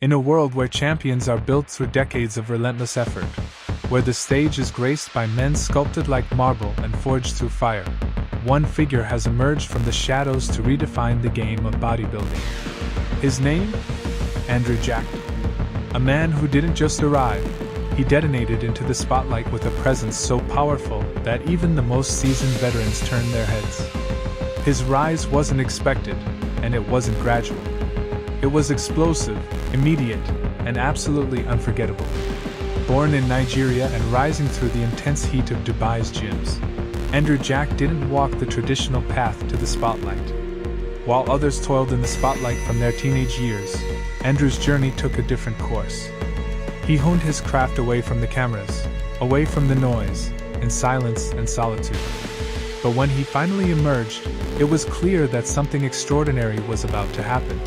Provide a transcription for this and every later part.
In a world where champions are built through decades of relentless effort, where the stage is graced by men sculpted like marble and forged through fire, one figure has emerged from the shadows to redefine the game of bodybuilding. His name? Andrew Jack. A man who didn't just arrive, he detonated into the spotlight with a presence so powerful that even the most seasoned veterans turned their heads. His rise wasn't expected, and it wasn't gradual. It was explosive, immediate, and absolutely unforgettable. Born in Nigeria and rising through the intense heat of Dubai's gyms, Andrew Jack didn't walk the traditional path to the spotlight. While others toiled in the spotlight from their teenage years, Andrew's journey took a different course. He honed his craft away from the cameras, away from the noise, in silence and solitude. But when he finally emerged, it was clear that something extraordinary was about to happen.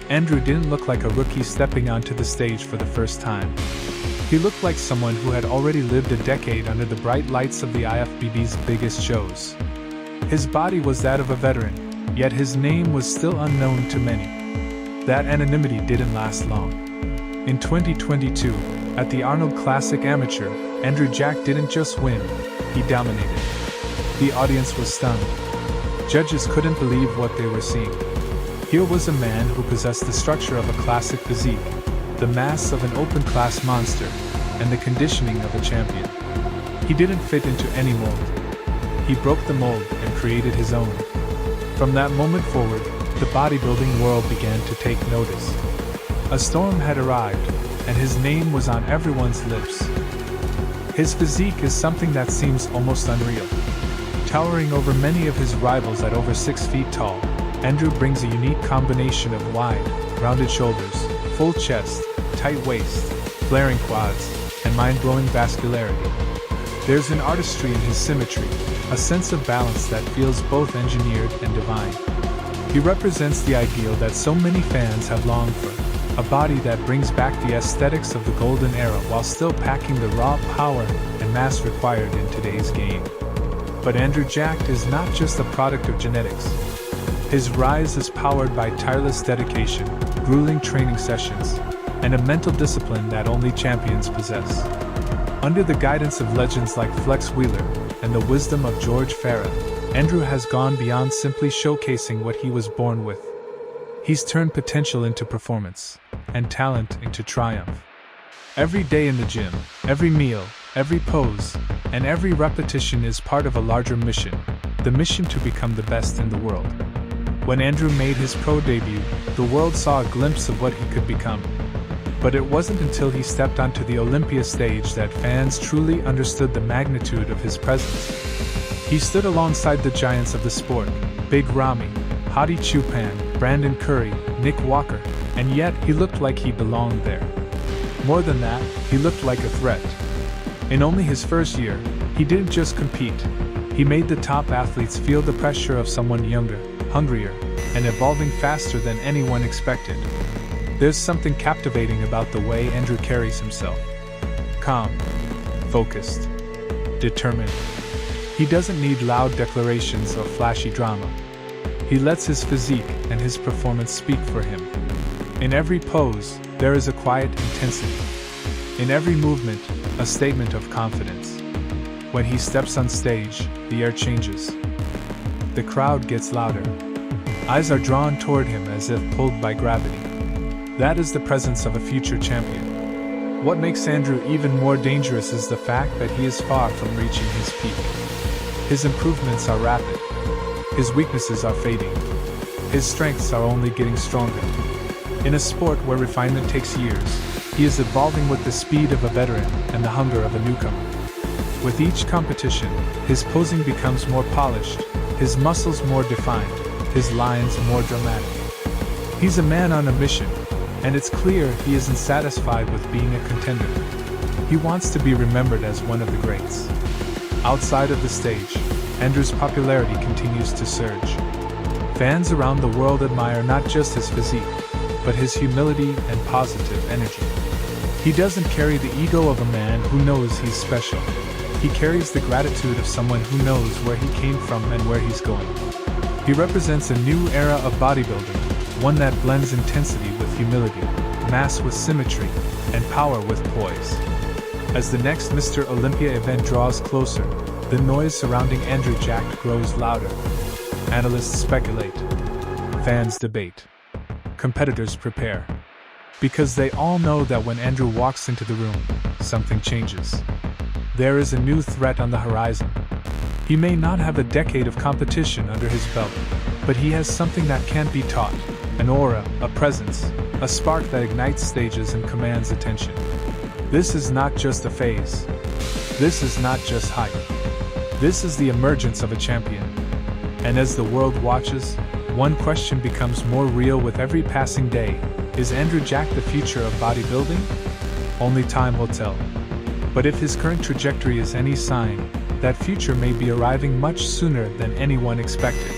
Andrew didn't look like a rookie stepping onto the stage for the first time. He looked like someone who had already lived a decade under the bright lights of the IFBB's biggest shows. His body was that of a veteran, yet his name was still unknown to many. That anonymity didn't last long. In 2022, at the Arnold Classic Amateur, Andrew Jack didn't just win, he dominated. The audience was stunned. Judges couldn't believe what they were seeing. Here was a man who possessed the structure of a classic physique, the mass of an open-class monster, and the conditioning of a champion. He didn't fit into any mold. He broke the mold and created his own. From that moment forward, the bodybuilding world began to take notice. A storm had arrived, and his name was on everyone's lips. His physique is something that seems almost unreal. Towering over many of his rivals at over 6 feet tall, Andrew brings a unique combination of wide, rounded shoulders, full chest, tight waist, flaring quads, and mind-blowing vascularity. There's an artistry in his symmetry, a sense of balance that feels both engineered and divine. He represents the ideal that so many fans have longed for, a body that brings back the aesthetics of the golden era while still packing the raw power and mass required in today's game. But Andrew Jack is not just a product of genetics. His rise is powered by tireless dedication, grueling training sessions, and a mental discipline that only champions possess. Under the guidance of legends like Flex Wheeler and the wisdom of George Farah, Andrew has gone beyond simply showcasing what he was born with. He's turned potential into performance, and talent into triumph. Every day in the gym, every meal, every pose, and every repetition is part of a larger mission, the mission to become the best in the world. When Andrew made his pro debut, the world saw a glimpse of what he could become. But it wasn't until he stepped onto the Olympia stage that fans truly understood the magnitude of his presence. He stood alongside the giants of the sport, Big Ramy, Hadi Choopan, Brandon Curry, Nick Walker, and yet he looked like he belonged there. More than that, he looked like a threat. In only his first year, he didn't just compete. He made the top athletes feel the pressure of someone younger, hungrier, and evolving faster than anyone expected. There's something captivating about the way Andrew carries himself. Calm, focused, determined. He doesn't need loud declarations or flashy drama. He lets his physique and his performance speak for him. In every pose, there is a quiet intensity. In every movement, a statement of confidence. When he steps on stage, the air changes. The crowd gets louder. Eyes are drawn toward him as if pulled by gravity. That is the presence of a future champion. What makes Andrew even more dangerous is the fact that he is far from reaching his peak. His improvements are rapid. His weaknesses are fading. His strengths are only getting stronger. In a sport where refinement takes years, he is evolving with the speed of a veteran and the hunger of a newcomer. With each competition, his posing becomes more polished, his muscles more defined, his lines more dramatic. He's a man on a mission, and it's clear he isn't satisfied with being a contender. He wants to be remembered as one of the greats. Outside of the stage, Andrew's popularity continues to surge. Fans around the world admire not just his physique, but his humility and positive energy. He doesn't carry the ego of a man who knows he's special. He carries the gratitude of someone who knows where he came from and where he's going. He represents a new era of bodybuilding, one that blends intensity with humility, mass with symmetry, and power with poise. As the next Mr. Olympia event draws closer, the noise surrounding Andrew Jack grows louder. Analysts speculate. Fans debate. Competitors prepare. Because they all know that when Andrew walks into the room, something changes. There is a new threat on the horizon. He may not have a decade of competition under his belt, but he has something that can't be taught: an aura, a presence, a spark that ignites stages and commands attention. This is not just a phase. This is not just hype. This is the emergence of a champion. And as the world watches, one question becomes more real with every passing day: is Andrew Jack the future of bodybuilding? Only time will tell. But if his current trajectory is any sign, that future may be arriving much sooner than anyone expected.